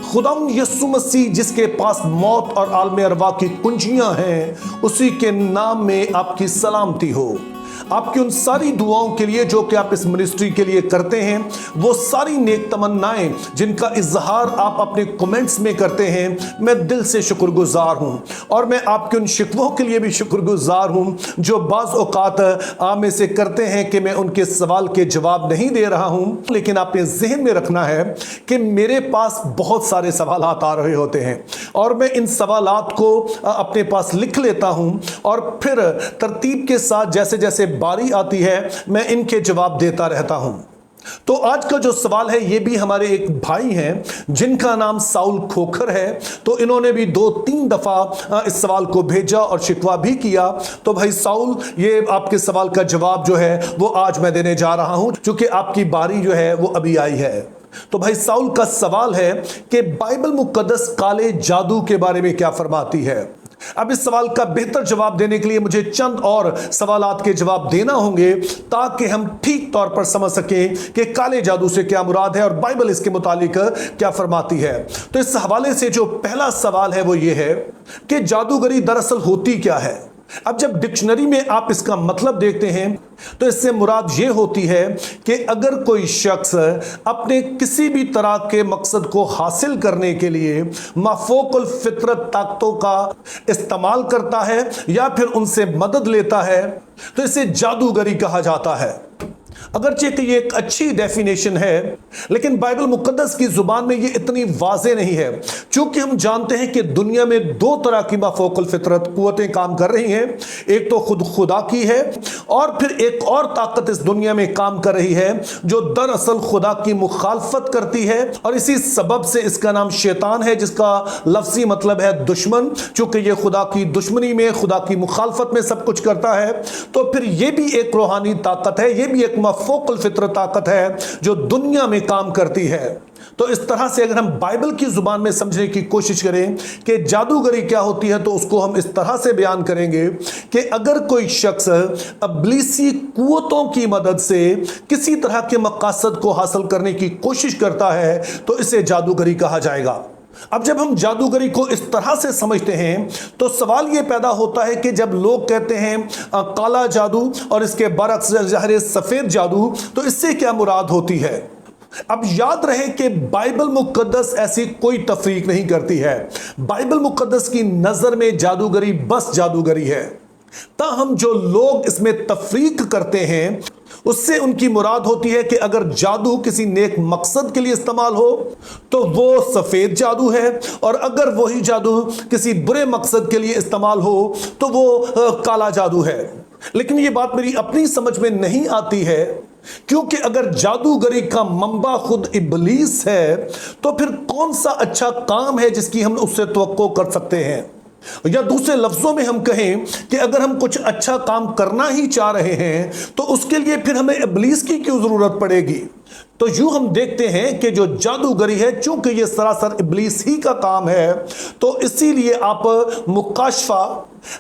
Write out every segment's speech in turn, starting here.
खुदावंद यीशु मसीह जिसके पास मौत और आलम अरवा की कुंजियां हैं, उसी के नाम में आपकी सलामती हो। आपकी उन सारी दुआओं के लिए जो कि आप इस मिनिस्ट्री के लिए करते हैं, वो सारी नेक तमन्नाएं जिनका इजहार आप अपने कमेंट्स में करते हैं, मैं दिल से शुक्रगुजार हूं। और मैं आपके उन शिकवों के लिए भी शुक्रगुजार हूं जो बाज़ औक़ात आप में से करते हैं कि मैं उनके सवाल के जवाब नहीं दे रहा हूं, लेकिन आपने ज़हन में रखना है कि मेरे पास बहुत सारे सवालात आ रहे होते हैं और मैं इन सवालात को अपने पास लिख लेता हूं और फिर तरतीब के साथ जैसे जैसे बारी आती है मैं इनके जवाब देता रहता हूं। तो आज का जो सवाल है ये भी हमारे एक भाई हैं जिनका नाम साउल खोखर है, तो इन्होंने भी 2-3 दफ़ा इस सवाल को भेजा और शिकवा भी किया। तो भाई साउल, ये आपके सवाल का जवाब जो है वो आज मैं देने जा रहा हूं, क्योंकि आपकी बारी जो है वो अभी आई है। तो भाई साउल का सवाल है कि बाइबल मुकद्दस काले जादू के बारे में क्या फरमाती है। अब इस सवाल का बेहतर जवाब देने के लिए मुझे चंद और सवालात के जवाब देना होंगे ताकि हम ठीक तौर पर समझ सकें कि काले जादू से क्या मुराद है और बाइबल इसके मुतालिक क्या फरमाती है। तो इस हवाले से जो पहला सवाल है वो ये है कि जादूगरी दरअसल होती क्या है। अब जब डिक्शनरी में आप इसका मतलब देखते हैं तो इससे मुराद ये होती है कि अगर कोई शख्स अपने किसी भी तरह के मकसद को हासिल करने के लिए माफोकुल फितरत ताकतों का इस्तेमाल करता है या फिर उनसे मदद लेता है, तो इसे जादूगरी कहा जाता है। अगरचे कि ये एक अच्छी डेफिनेशन है, लेकिन बाइबल मुकद्दस की जुबान में ये इतनी वाज़े नहीं है, क्योंकि हम जानते हैं कि दुनिया में 2 तरह की माफोकुल फितरत कुव्वतें काम कर रही हैं। एक तो खुद खुदा की है और फिर एक और ताकत इस दुनिया में काम कर रही है जो दरअसल खुदा की मुखालफत करती है, और इसी सबब से इसका नाम शैतान है, जिसका लफ्ज़ी मतलब है दुश्मन। चूंकि ये खुदा की दुश्मनी में, खुदा की मुखालफत में सब कुछ करता है, तो फिर ये भी एक रूहानी ताकत है, ये भी एक माफोकुल फितरत ताकत है जो दुनिया में काम करती है। तो इस तरह से अगर हम बाइबल की जुबान में समझने की कोशिश करें कि जादूगरी क्या होती है, तो उसको हम इस तरह से बयान करेंगे कि अगर कोई शख्स इब्लीसी कुव्वतों की मदद से किसी तरह के मकसद को हासिल करने की कोशिश करता है तो इसे जादूगरी कहा जाएगा। अब जब हम जादूगरी को इस तरह से समझते हैं तो सवाल ये पैदा होता है कि जब लोग कहते हैं काला जादू और इसके बरक्स ज़ाहिर सफ़ेद जादू, तो इससे क्या मुराद होती है। अब याद रहे कि बाइबल मुकद्दस ऐसी कोई तफरीक नहीं करती है। बाइबल मुकद्दस की नज़र में जादूगरी बस जादूगरी है, ताहम जो लोग इसमें तफरीक करते हैं उससे उनकी मुराद होती है कि अगर जादू किसी नेक मकसद के लिए इस्तेमाल हो तो वो सफ़ेद जादू है, और अगर वही जादू किसी बुरे मकसद के लिए इस्तेमाल हो तो वो काला जादू है। लेकिन ये बात मेरी अपनी समझ में नहीं आती है, क्योंकि अगर जादूगरी का मंबा खुद इब्लीस है तो फिर कौन सा अच्छा काम है जिसकी हम उससे तवक्को कर सकते हैं। या दूसरे लफ्जों में हम कहें कि अगर हम कुछ अच्छा काम करना ही चाह रहे हैं तो उसके लिए फिर हमें इब्लीस की क्यों जरूरत पड़ेगी। तो यूं हम देखते हैं कि जो जादूगरी है, चूंकि ये सरासर इब्लीस ही का काम है, तो इसीलिए आप मुकाशफा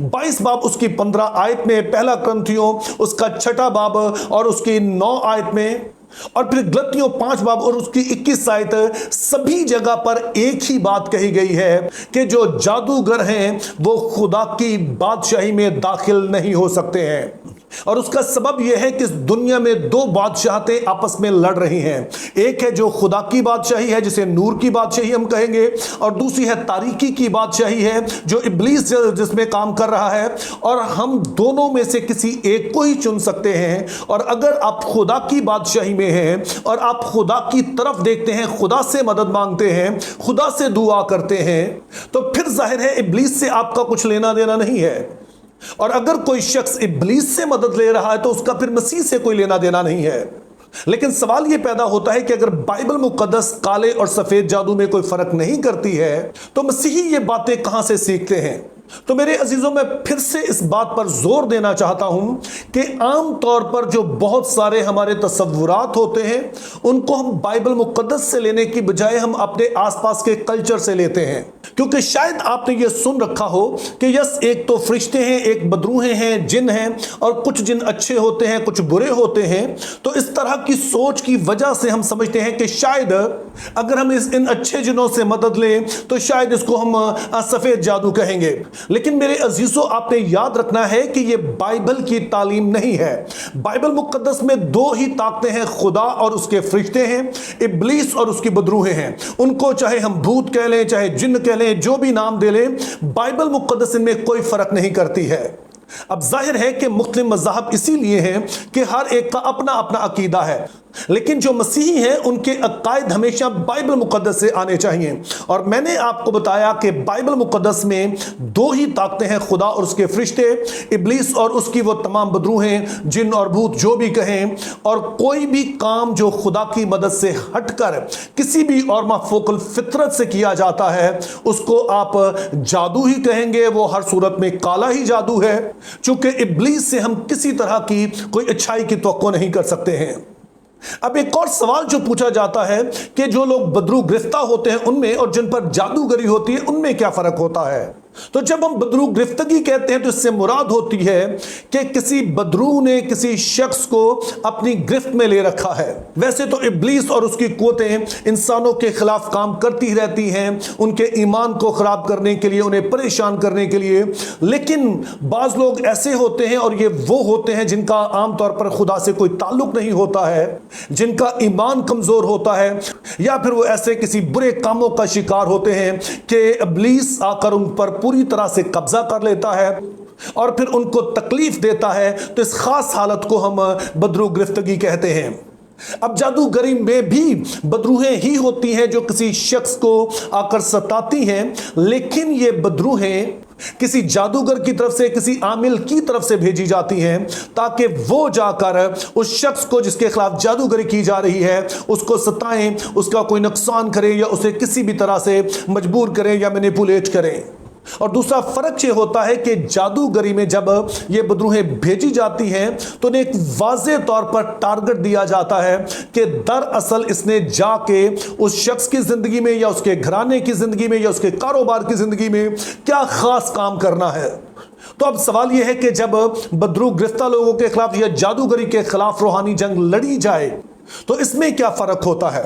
22 बाब उसकी 15 आयत में, पहला क्रंथियों उसका 6 बाब और उसकी 9 आयत में, और फिर गलतियों 5 बाब और उसकी 21 आयत, सभी जगह पर एक ही बात कही गई है कि जो जादूगर हैं वो खुदा की बादशाही में दाखिल नहीं हो सकते हैं। और उसका सबब यह है कि इस दुनिया में 2 बादशाहतें आपस में लड़ रही हैं। एक है जो खुदा की बादशाही है, जिसे नूर की बादशाही हम कहेंगे, और दूसरी है तारीकी की बादशाही है जो इब्लीस जिसमें काम कर रहा है। और हम दोनों में से किसी एक को ही चुन सकते हैं। और अगर आप खुदा की बादशाही में हैं और आप खुदा की तरफ देखते हैं, खुदा से मदद मांगते हैं, खुदा से दुआ करते हैं, तो फिर जाहिर है इब्लीस से आपका कुछ लेना देना नहीं है। और अगर कोई शख्स इब्लीस से मदद ले रहा है तो उसका फिर मसीह से कोई लेना देना नहीं है। लेकिन सवाल यह पैदा होता है कि अगर बाइबल मुकद्दस काले और सफेद जादू में कोई फर्क नहीं करती है तो मसीही ये बातें कहां से सीखते हैं। तो मेरे अजीजों, मैं फिर से इस बात पर जोर देना चाहता हूं कि आम तौर पर जो बहुत सारे हमारे तसव्वुरात होते हैं उनको हम बाइबल मुक़द्दस से लेने की बजाय हम अपने आसपास के कल्चर से लेते हैं। क्योंकि शायद आपने ये सुन रखा हो कि यस, एक तो फरिश्ते हैं, एक बदरूहें हैं, जिन हैं, और कुछ जिन अच्छे होते हैं, कुछ बुरे होते हैं। तो इस तरह की सोच की वजह से हम समझते हैं कि शायद अगर हम इन अच्छे जिनों से मदद लें तो शायद इसको हम सफेद जादू कहेंगे। लेकिन मेरे अजीजों, आपने याद रखना है कि यह बाइबल की तालीम नहीं है। बाइबल मुक़द्दस में दो ही ताकतें हैं, खुदा और उसके फरिश्ते हैं, इब्लीस और उसकी बदरूहें हैं। उनको चाहे हम भूत कह लें, चाहे जिन्न कह लें, जो भी नाम दे लें, बाइबल मुक़द्दस इनमें कोई फर्क नहीं करती है। अब जाहिर है कि मुख्तलिफ मज़हब इसीलिए हैं कि हर एक का अपना अपना अकीदा है, लेकिन जो मसीही हैं उनके अकायद हमेशा बाइबल मुक़द्दस से आने चाहिए। और मैंने आपको बताया कि बाइबल मुक़द्दस में दो ही ताकतें हैं, खुदा और उसके फरिश्ते, इब्लीस और उसकी वो तमाम बदरूहें, जिन और भूत जो भी कहें। और कोई भी काम जो खुदा की मदद से हटकर किसी भी और माफोकल फितरत से किया जाता है उसको आप जादू ही कहेंगे। वो हर सूरत में काला ही जादू है, चूंकि इब्लीस से हम किसी तरह की कोई अच्छाई की तवक्को नहीं कर सकते हैं। अब एक और सवाल जो पूछा जाता है कि जो लोग बदरू गिरफ्ता होते हैं उनमें और जिन पर जादूगरी होती है उनमें क्या फर्क होता है। तो जब हम बदरू गिरफ्तगी कहते हैं तो इससे मुराद होती है कि किसी बदरू ने किसी शख्स को अपनी गिरफ्त में ले रखा है। वैसे तो इब्लीस और उसकी कुव्वतें इंसानों के खिलाफ काम करती रहती हैं, उनके ईमान को खराब करने के लिए, उन्हें परेशान करने के लिए। लेकिन बाज लोग ऐसे होते हैं, और ये वो होते हैं जिनका आमतौर पर खुदा से कोई ताल्लुक नहीं होता है, जिनका ईमान कमजोर होता है, या फिर वो ऐसे किसी बुरे कामों का शिकार होते हैं कि इब्लीस आकर उन पर पूरी तरह से कब्जा कर लेता है और फिर उनको तकलीफ देता है। तो इस खास हालत को हम बदरू गिरफ्तगी कहते हैं। अब जादूगरी में भी बदरूहें ही होती हैं जो किसी शख्स को आकर सताती हैं, लेकिन ये बदरूहें किसी जादूगर की तरफ से, किसी आमिल की तरफ से भेजी जाती हैं ताकि वो जाकर उस शख्स को जिसके खिलाफ जादूगरी की जा रही है उसको सताएं, उसका कोई नुकसान करें या उसे किसी भी तरह से मजबूर करें या मैनिपुलेट करें। और दूसरा फर्क ये होता है कि जादूगरी में जब ये बदरूहें भेजी जाती हैं तो उन्हें एक वाज़ेह तौर पर टारगेट दिया जाता है कि दरअसल इसने जाके उस शख्स की ज़िंदगी में या उसके घराने की ज़िंदगी में या उसके कारोबार की ज़िंदगी में क्या ख़ास काम करना है। तो अब सवाल यह है कि जब बदरू गिरफ्तार लोगों के खिलाफ या जादूगरी के खिलाफ रूहानी जंग लड़ी जाए तो इसमें क्या फर्क होता है।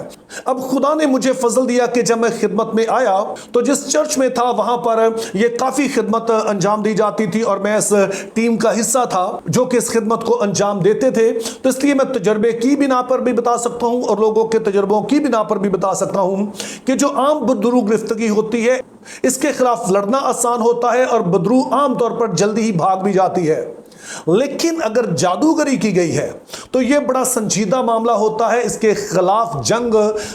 अब खुदा ने मुझे फजल दिया कि जब मैं खिदमत में आया तो जिस चर्च में था वहां पर यह काफ़ी खिदमत अंजाम दी जाती थी और मैं इस टीम का हिस्सा था जो कि इस खिदमत को अंजाम देते थे। तो इसलिए मैं तजर्बे की बिना पर भी बता सकता हूं और लोगों के तजर्बों की बिना पर भी बता सकता हूं कि जो आम बदरू गिरफ्तगी होती है इसके खिलाफ लड़ना आसान होता है और बदरू आमतौर पर जल्दी ही भाग भी जाती है। लेकिन अगर जादूगरी की गई है तो यह बड़ा संजीदा मामला होता है। इसके खिलाफ जंग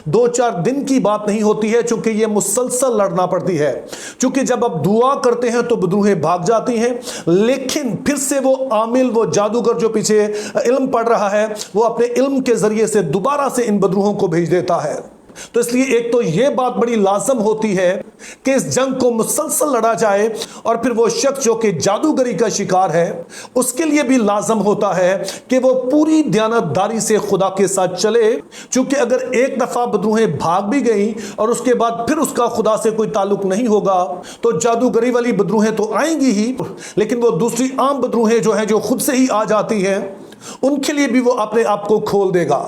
2-4 दिन की बात नहीं होती है, चूंकि यह मुसलसल लड़ना पड़ती है। चूंकि जब आप दुआ करते हैं तो बदरूहें भाग जाती हैं, लेकिन फिर से वो आमिल, वो जादूगर जो पीछे इल्म पढ़ रहा है, वो अपने इल्म के जरिए से दोबारा से इन बदरूहों को भेज देता है। तो इसलिए एक तो यह बात बड़ी लाजम होती है कि इस जंग को मुसलसल लड़ा जाए और फिर वो शख्स जो कि जादूगरी का शिकार है उसके लिए भी लाजम होता है कि वो पूरी दयानतदारी से खुदा के साथ चले। क्योंकि अगर एक दफा बदरूहें भाग भी गई और उसके बाद फिर उसका खुदा से कोई ताल्लुक नहीं होगा तो जादूगरी वाली बदरूहें तो आएंगी ही, लेकिन वो दूसरी आम बदरूहें जो हैं, जो खुद से ही आ जाती हैं, उनके लिए भी वो अपने आप को खोल देगा।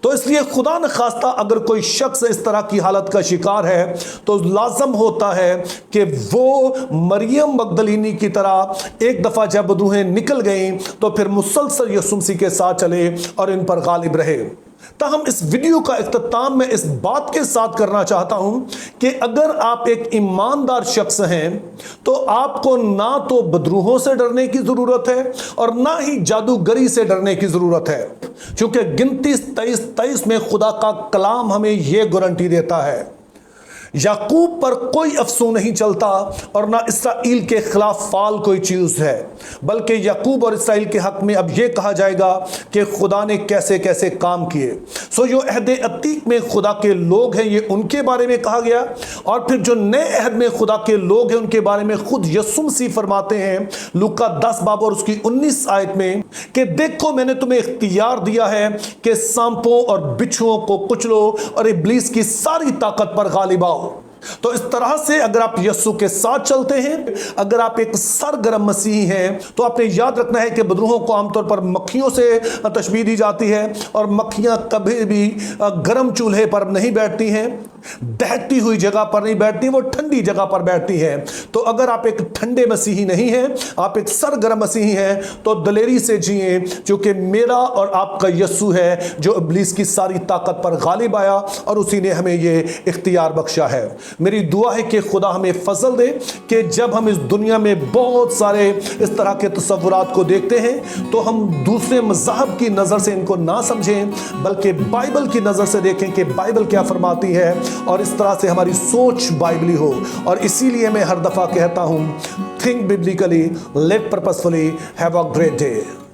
तो इसलिए खुदा न खास्ता अगर कोई शख्स इस तरह की हालत का शिकार है तो लाजम होता है कि वो मरियम मगदलीनी की तरह एक दफ़ा जब बदरूहें निकल गई तो फिर मुसलसल यीशु मसीह के साथ चले और इन पर गालिब रहे। ताहम इस वीडियो का इख्तिताम मैं इस बात के साथ करना चाहता हूं कि अगर आप एक ईमानदार शख्स हैं तो आपको ना तो बदरूहों से डरने की ज़रूरत है और ना ही जादूगरी से डरने की ज़रूरत है, क्योंकि गिनती 23 में खुदा का कलाम हमें यह गारंटी देता है याकूब पर कोई अफसोस नहीं चलता और ना इसराइल के खिलाफ फाल कोई चीज है, बल्कि याकूब और इसराइल के हक में अब यह कहा जाएगा कि खुदा ने कैसे कैसे काम किए। सो जो अहद अतीक में खुदा के लोग हैं ये उनके बारे में कहा गया, और फिर जो नए अहद में खुदा के लोग हैं उनके बारे में खुद यीशु मसीह फरमाते हैं लूका 10 बाब और उसकी 19 आयत में कि देखो मैंने तुम्हें इख्तियार दिया है कि सांपों और बिच्छुओं को कुचलो और इब्लीस की सारी ताकत पर गालिब आओ। तो इस तरह से अगर आप यीशु के साथ चलते हैं, अगर आप एक सरगर्म मसीही हैं, तो आपने याद रखना है कि बदरूहों को आमतौर पर मक्खियों से तशबीह दी जाती है, और मक्खियां कभी भी गर्म चूल्हे पर नहीं बैठती हैं, दहकती हुई जगह पर नहीं बैठती, वो ठंडी जगह पर बैठती हैं। तो अगर आप एक ठंडे मसीही नहीं हैं, आप एक सरगर्म मसीही हैं, तो दलेरी से जिए, क्योंकि मेरा और आपका यीशु है जो इब्लीस की सारी ताकत पर गालिब आया और उसी ने हमें ये इख्तियार बख्शा है। मेरी दुआ है कि खुदा हमें फजल दे कि जब हम इस दुनिया में बहुत सारे इस तरह के तसव्वुरात को देखते हैं तो हम दूसरे मज़हब की नज़र से इनको ना समझें, बल्कि बाइबल की नज़र से देखें कि बाइबल क्या फरमाती है, और इस तरह से हमारी सोच बाइबली हो। और इसीलिए मैं हर दफ़ा कहता हूँ, think biblically, live purposefully, have a great day.